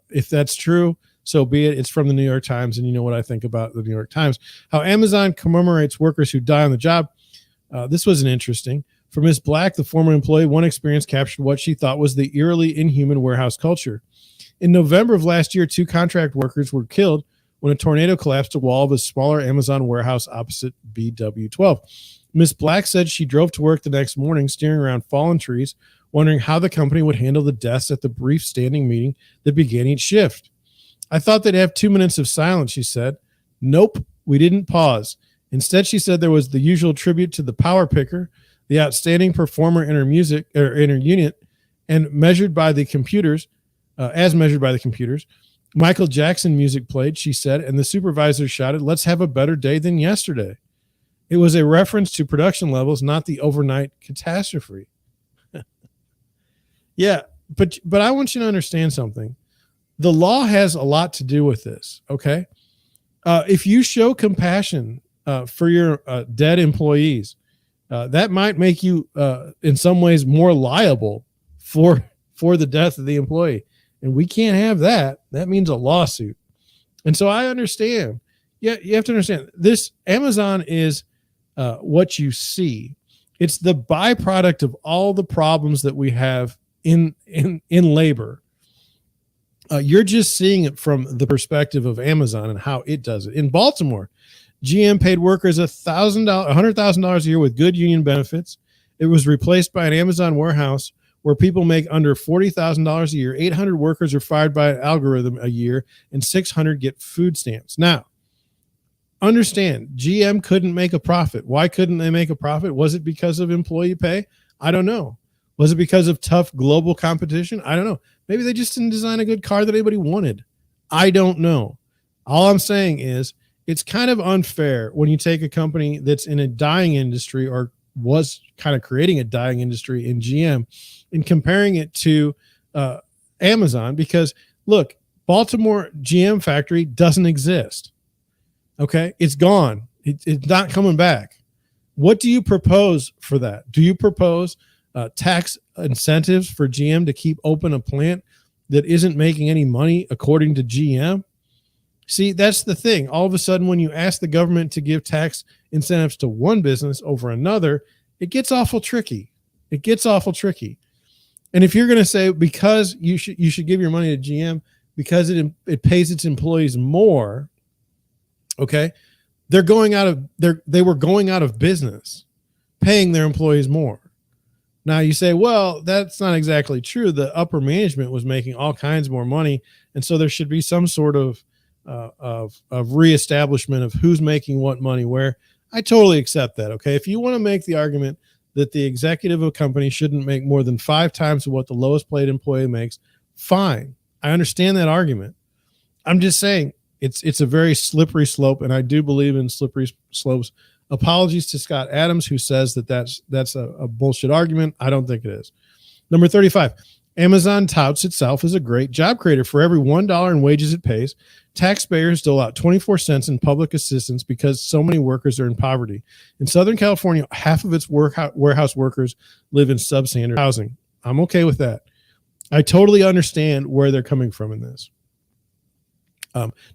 If that's true, so be it. It's from the New York Times, and you know what I think about the New York Times. How Amazon commemorates workers who die on the job. This was an interesting. For Ms. Black, the former employee, one experience captured what she thought was the eerily inhuman warehouse culture. In November of last year, 2 contract workers were killed when a tornado collapsed a wall of a smaller Amazon warehouse opposite BW12. Ms. Black said she drove to work the next morning, steering around fallen trees, wondering how the company would handle the deaths at the brief standing meeting that began each shift. I thought they'd have 2 minutes of silence, she said. Nope, we didn't pause. Instead, she said there was the usual tribute to the power picker, the outstanding performer in her unit, and measured by the computers, Michael Jackson music played, she said, and the supervisor shouted, "Let's have a better day than yesterday." It was a reference to production levels, not the overnight catastrophe. Yeah, but I want you to understand something. The law has a lot to do with this, okay? If you show compassion for your dead employees, that might make you, in some ways, more liable for the death of the employee. And we can't have that. That means a lawsuit. And so I understand. Yeah, you have to understand. This Amazon is what you see. It's the byproduct of all the problems that we have in labor. You're just seeing it from the perspective of Amazon and how it does it. In Baltimore, GM paid workers $100,000 a year with good union benefits. It was replaced by an Amazon warehouse where people make under $40,000 a year. 800 workers are fired by an algorithm a year, and 600 get food stamps. Now, understand, GM couldn't make a profit. Why couldn't they make a profit? Was it because of employee pay? I don't know. Was it because of tough global competition? I don't know. Maybe they just didn't design a good car that anybody wanted. I don't know. All I'm saying is it's kind of unfair when you take a company that's in a dying industry or was kind of creating a dying industry in GM and comparing it to Amazon, because look, Baltimore GM factory doesn't exist. Okay. It's gone. It's not coming back. What do you propose for that? Do you propose tax incentives for GM to keep open a plant that isn't making any money according to GM? See, that's the thing. All of a sudden, when you ask the government to give tax incentives to one business over another, it gets awful tricky. It gets awful tricky. And if you're going to say because you should give your money to GM because it pays its employees more, okay, they were going out of business, paying their employees more. Now you say, well, that's not exactly true. The upper management was making all kinds more money, and so there should be some sort of reestablishment of who's making what money where. I totally accept that. Okay, if you want to make the argument that the executive of a company shouldn't make more than 5 times what the lowest paid employee makes, fine. I understand that argument. I'm just saying it's a very slippery slope, and I do believe in slippery slopes. Apologies to Scott Adams, who says that that's a bullshit argument. I don't think it is. Number 35, Amazon touts itself as a great job creator. For every $1 in wages it pays, taxpayers dole out 24 cents in public assistance because so many workers are in poverty. In Southern California, half of its warehouse workers live in substandard housing. I'm okay with that. I totally understand where they're coming from in this.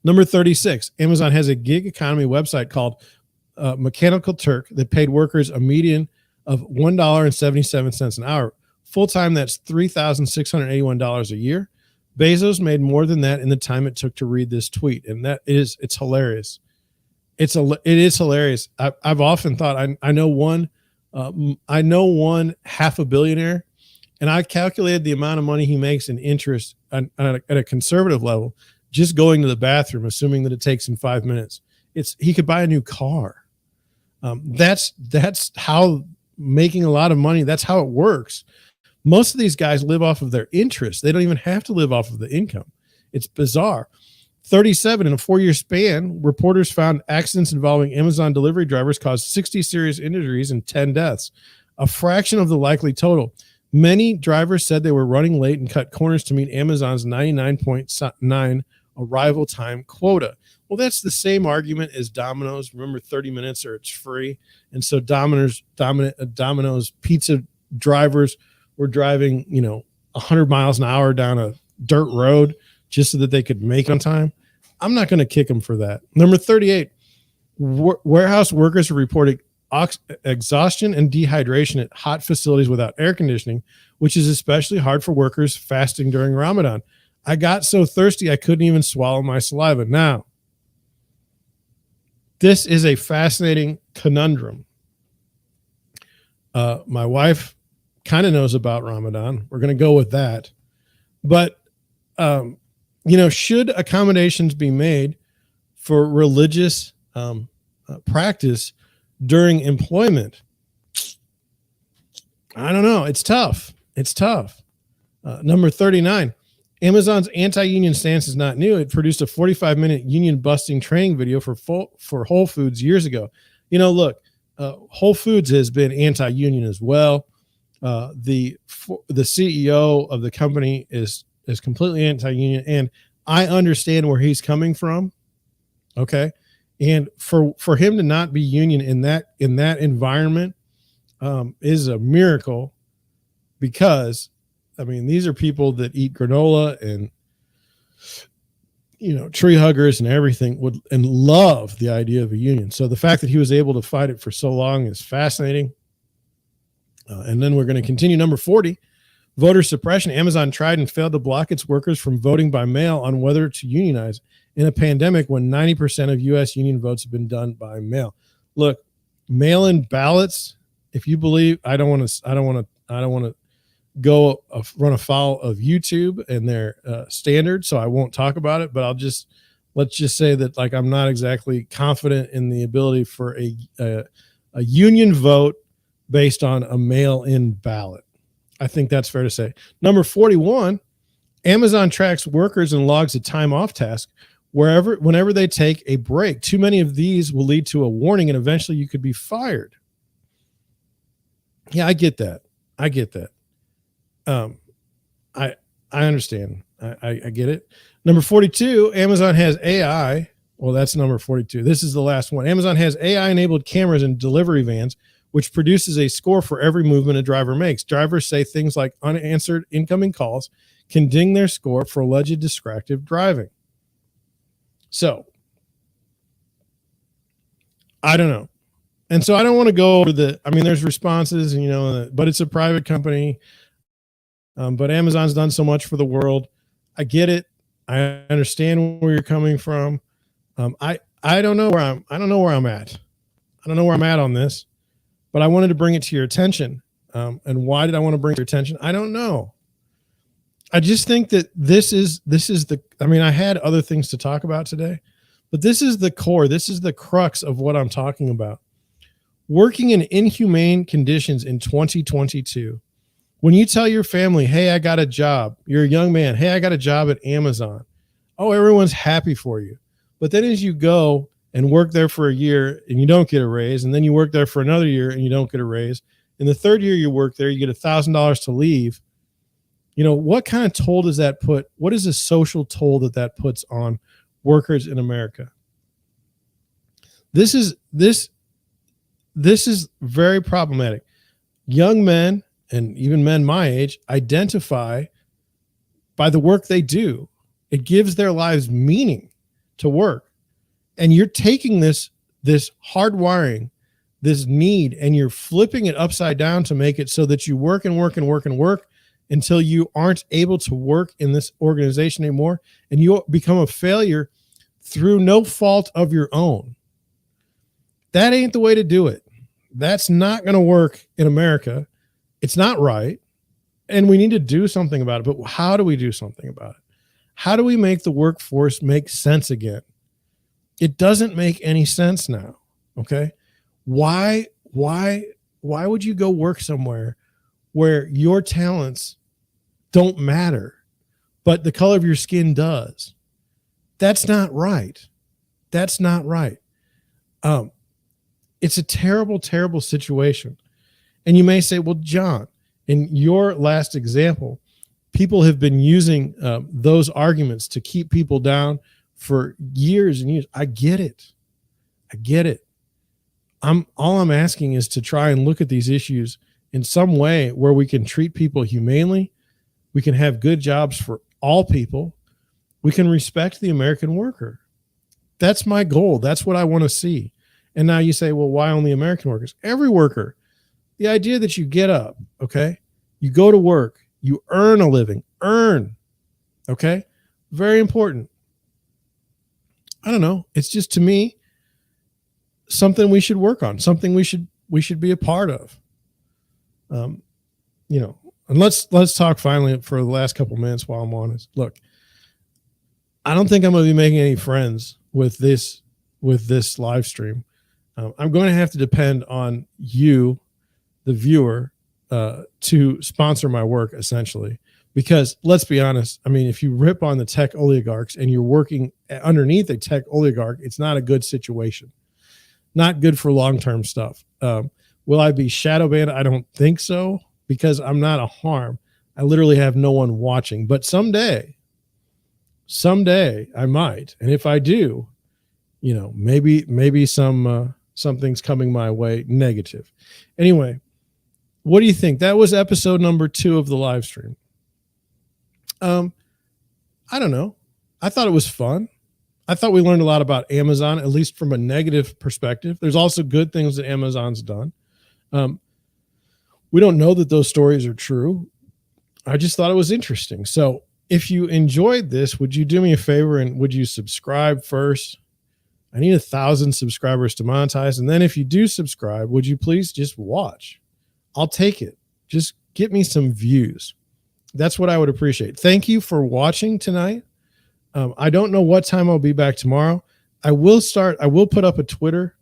Number 36, Amazon has a gig economy website called Mechanical Turk that paid workers a median of $1.77 an hour. Full-time, that's $3,681 a year. Bezos made more than that in the time it took to read this tweet, and it's hilarious. It is hilarious. I've often thought I know one half a billionaire, and I calculated the amount of money he makes in interest at a conservative level, just going to the bathroom, assuming that it takes him 5 minutes. He could buy a new car. That's how making a lot of money. That's how it works. Most of these guys live off of their interest. They don't even have to live off of the income. It's bizarre. 37, in a 4-year span, reporters found accidents involving Amazon delivery drivers caused 60 serious injuries and 10 deaths, a fraction of the likely total. Many drivers said they were running late and cut corners to meet Amazon's 99.9 arrival time quota. Well, that's the same argument as Domino's. Remember, 30 minutes or it's free. And so Domino's pizza drivers were driving, 100 miles an hour down a dirt road just so that they could make it on time. I'm not going to kick them for that. Number 38, warehouse workers are reporting exhaustion and dehydration at hot facilities without air conditioning, which is especially hard for workers fasting during Ramadan. I got so thirsty I couldn't even swallow my saliva. Now, this is a fascinating conundrum. My wife kind of knows about Ramadan. We're going to go with that. But, should accommodations be made for religious practice during employment? I don't know. It's tough. Number 39. Amazon's anti-union stance is not new. It produced a 45-minute union-busting training video for Whole Foods years ago. Look, Whole Foods has been anti-union as well. The CEO of the company is completely anti-union, and I understand where he's coming from. Okay, and for him to not be union in that environment is a miracle, because these are people that eat granola and, tree huggers and everything and love the idea of a union. So the fact that he was able to fight it for so long is fascinating. And then we're going to continue. Number 40, voter suppression. Amazon tried and failed to block its workers from voting by mail on whether to unionize in a pandemic when 90% of U.S. union votes have been done by mail. Look, mail-in ballots. If you believe, I don't want to go run afoul of YouTube and their standards, so I won't talk about it. But let's just say that I'm not exactly confident in the ability for a union vote based on a mail-in ballot. I think that's fair to say. Number 41, Amazon tracks workers and logs a time off task whenever they take a break. Too many of these will lead to a warning, and eventually you could be fired. Yeah, I get that. I understand. I get it. Number 42, Amazon has AI. Well, that's number 42. This is the last one. Amazon has AI-enabled cameras in delivery vans, which produces a score for every movement a driver makes. Drivers say things like unanswered incoming calls can ding their score for alleged distracted driving. So, I don't know. And so I don't want to go over there's responses, but it's a private company. But Amazon's done so much for the world. I get it. I understand where you're coming from. I don't know where I'm at. I don't know where I'm at on this, but I wanted to bring it to your attention. And why did I want to bring your attention? I don't know. I just think that this is the, I mean, I had other things to talk about today, but this is the core. This is the crux of what I'm talking about. Working in inhumane conditions in 2022. When you tell your family, hey, I got a job, you're a young man, hey, I got a job at Amazon. Oh, everyone's happy for you. But then as you go and work there for a year and you don't get a raise, and then you work there for another year and you don't get a raise, in the third year you work there, you get $1,000 to leave. You know, what kind of toll does that put? What is the social toll that puts on workers in America? This is very problematic. Young men and even men my age identify by the work they do. It gives their lives meaning to work. And you're taking this hardwiring, this need, and you're flipping it upside down to make it so that you work and work and work and work until you aren't able to work in this organization anymore, and you become a failure through no fault of your own. That ain't the way to do it. That's not going to work in America. It's not right. And we need to do something about it. But how do we do something about it? How do we make the workforce make sense again? It doesn't make any sense now. Okay. Why would you go work somewhere where your talents don't matter, but the color of your skin does? That's not right. That's not right. It's a terrible, terrible situation. And you may say, well, John, in your last example, people have been using those arguments to keep people down for years and years. I get it. I get it. All I'm asking is to try and look at these issues in some way where we can treat people humanely. We can have good jobs for all people. We can respect the American worker. That's my goal. That's what I want to see. And now you say, well, why only American workers? Every worker. The idea that you get up, okay? You go to work, you earn a living, okay? Very important. I don't know. It's just, to me, something we should work on, something we should be a part of. You know, and let's talk finally for the last couple minutes while I'm on this. Look, I don't think I'm going to be making any friends with this live stream. I'm going to have to depend on you, the viewer, to sponsor my work, essentially. Because let's be honest, I mean, if you rip on the tech oligarchs and you're working underneath a tech oligarch, it's not a good situation. Not good for long-term stuff. Will I be shadow banned? I don't think so, because I'm not a harm. I literally have no one watching. But someday I might. And if I do, you know, maybe something's coming my way negative. Anyway, what do you think? That was episode number 2 of the live stream. I don't know. I thought it was fun. I thought we learned a lot about Amazon, at least from a negative perspective. There's also good things that Amazon's done. We don't know that those stories are true. I just thought it was interesting. So if you enjoyed this, would you do me a favor and would you subscribe first? I need 1,000 subscribers to monetize. And then if you do subscribe, would you please just watch? I'll take it. Just get me some views. That's what I would appreciate. Thank you for watching tonight. I don't know what time I'll be back tomorrow. I will put up a Twitter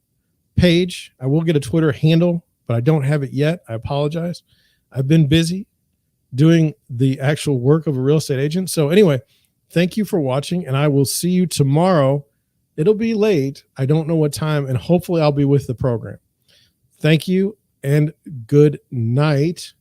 page. I will get a Twitter handle, but I don't have it yet. I apologize. I've been busy doing the actual work of a real estate agent. So anyway, thank you for watching, and I will see you tomorrow. It'll be late. I don't know what time, and hopefully I'll be with the program. Thank you and good night.